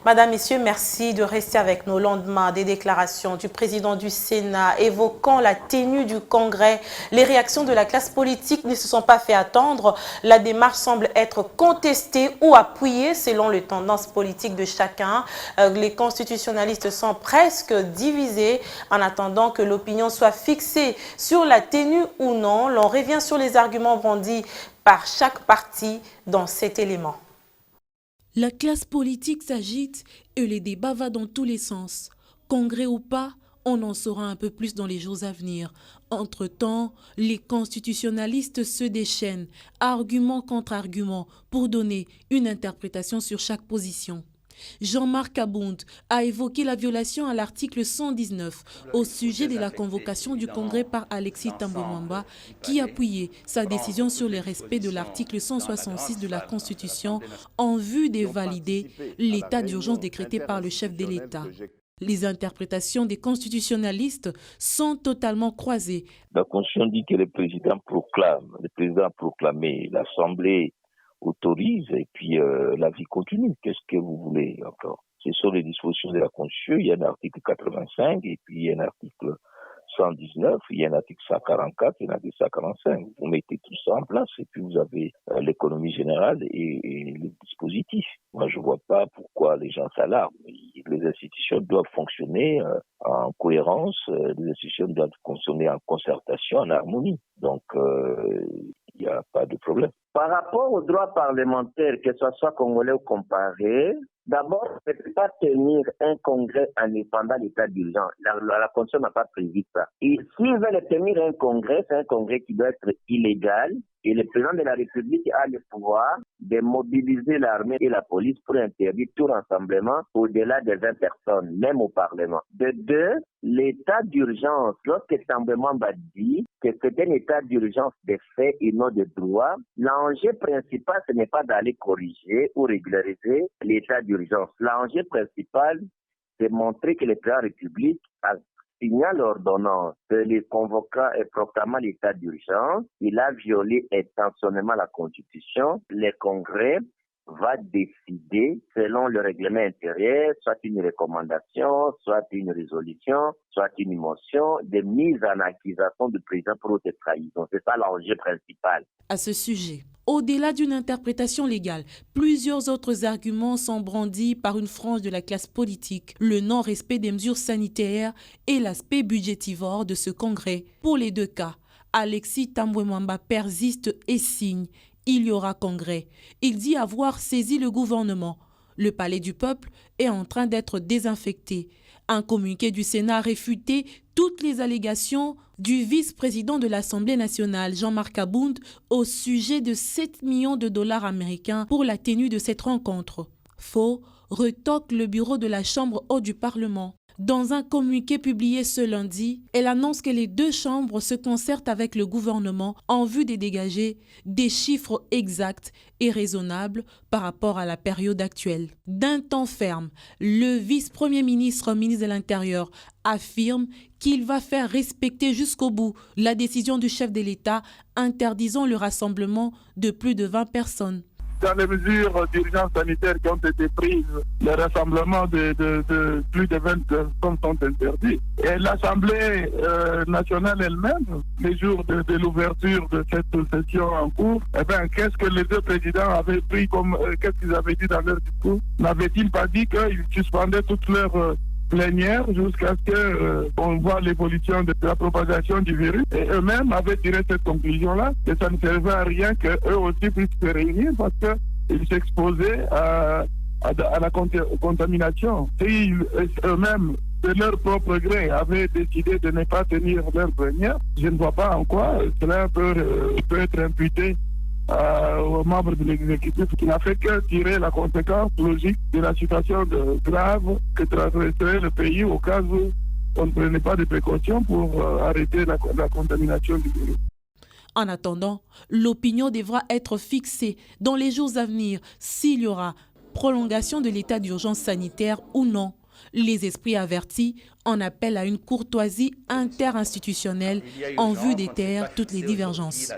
Madame, Messieurs, merci de rester avec nous au lendemain des déclarations du président du Sénat évoquant la tenue du Congrès. Les réactions de la classe politique ne se sont pas fait attendre. La démarche semble être contestée ou appuyée selon les tendances politiques de chacun. Les constitutionnalistes sont presque divisés en attendant que l'opinion soit fixée sur la tenue ou non. L'on revient sur les arguments brandis par chaque parti dans cet élément. La classe politique s'agite et les débats vont dans tous les sens. Congrès ou pas, on en saura un peu plus dans les jours à venir. Entre-temps, les constitutionnalistes se déchaînent, argument contre argument, pour donner une interprétation sur chaque position. Jean-Marc Abound a évoqué la violation à l'article 119 au sujet de la convocation du Congrès par Alexis Thambwe Mwamba qui appuyait sa décision sur le respect de l'article 166 de la Constitution en vue de valider l'état d'urgence décrété par le chef de l'État. Les interprétations des constitutionnalistes sont totalement croisées. La Constitution dit que le président a proclamé, l'Assemblée autorise et puis la vie continue. Qu'est-ce que vous voulez encore? Ce sont les dispositions de la Constitution. Il y a un article 85 et puis il y a un article 119, il y a un article 144 et un article 145. Vous mettez tout ça en place et puis vous avez l'économie générale et le dispositif. Moi, je vois pas pourquoi les gens s'alarment. Les institutions doivent fonctionner en cohérence, les institutions doivent fonctionner en concertation, en harmonie. Donc, il n'y a pas de problème. Par rapport aux droits parlementaires, que ce soit congolais ou comparé, d'abord, on ne peut pas tenir un congrès pendant l'état d'urgence. La Constitution n'a pas prévu ça. Et s'ils veulent tenir un congrès, c'est un congrès qui doit être illégal. Et le président de la République a le pouvoir de mobiliser l'armée et la police pour interdire tout rassemblement au-delà de 20 personnes, même au Parlement. De deux, l'état d'urgence, lorsque Thambwe Mwamba dit que c'est un état d'urgence de fait et non de droit, l'enjeu principal, ce n'est pas d'aller corriger ou régulariser l'état d'urgence. L'enjeu principal, c'est montrer que le président de la République a signé l'ordonnance de les convoquant et proclamant l'état d'urgence. Il a violé intentionnellement la Constitution. Le Congrès va décider selon le règlement intérieur, soit une recommandation, soit une résolution, soit une motion de mise en accusation du président pour haute trahison. C'est ça l'enjeu principal. À ce sujet, au-delà d'une interprétation légale, plusieurs autres arguments sont brandis par une frange de la classe politique. Le non-respect des mesures sanitaires et l'aspect budgétivore de ce congrès. Pour les deux cas, Alexis Thambwe Mwamba persiste et signe. Il y aura congrès. Il dit avoir saisi le gouvernement. Le palais du peuple est en train d'être désinfecté. Un communiqué du Sénat a réfuté toutes les allégations du vice-président de l'Assemblée nationale, Jean-Marc Abound, au sujet de 7 millions de dollars américains pour la tenue de cette rencontre. Faux, retoque le bureau de la Chambre haute du Parlement. Dans un communiqué publié ce lundi, elle annonce que les deux chambres se concertent avec le gouvernement en vue de dégager des chiffres exacts et raisonnables par rapport à la période actuelle. D'un ton ferme, le vice-premier ministre, ministre de l'Intérieur, affirme qu'il va faire respecter jusqu'au bout la décision du chef de l'État interdisant le rassemblement de plus de 20 personnes. Dans les mesures d'urgence sanitaire qui ont été prises, les rassemblements de plus de 20 personnes sont interdits. Et l'Assemblée nationale elle-même, les jours de l'ouverture de cette session en cours, qu'est-ce que les deux présidents avaient pris comme, qu'est-ce qu'ils avaient dit dans leur discours? N'avaient-ils pas dit qu'ils suspendaient toutes leurs plénière jusqu'à ce qu'on voit l'évolution de la propagation du virus. Et eux-mêmes avaient tiré cette conclusion-là, que ça ne servait à rien qu'eux aussi puissent se réunir parce qu'ils s'exposaient à la contamination. Si eux-mêmes, de leur propre gré, avaient décidé de ne pas tenir leur plénière, je ne vois pas en quoi cela peut être imputé aux membres de l'exécutif qui n'a fait que tirer la conséquence logique de la situation grave que traverserait le pays au cas où on ne prenait pas de précautions pour arrêter la contamination du virus. En attendant, l'opinion devra être fixée dans les jours à venir s'il y aura prolongation de l'état d'urgence sanitaire ou non. Les esprits avertis en appellent à une courtoisie interinstitutionnelle en vue d'étayer toutes les divergences.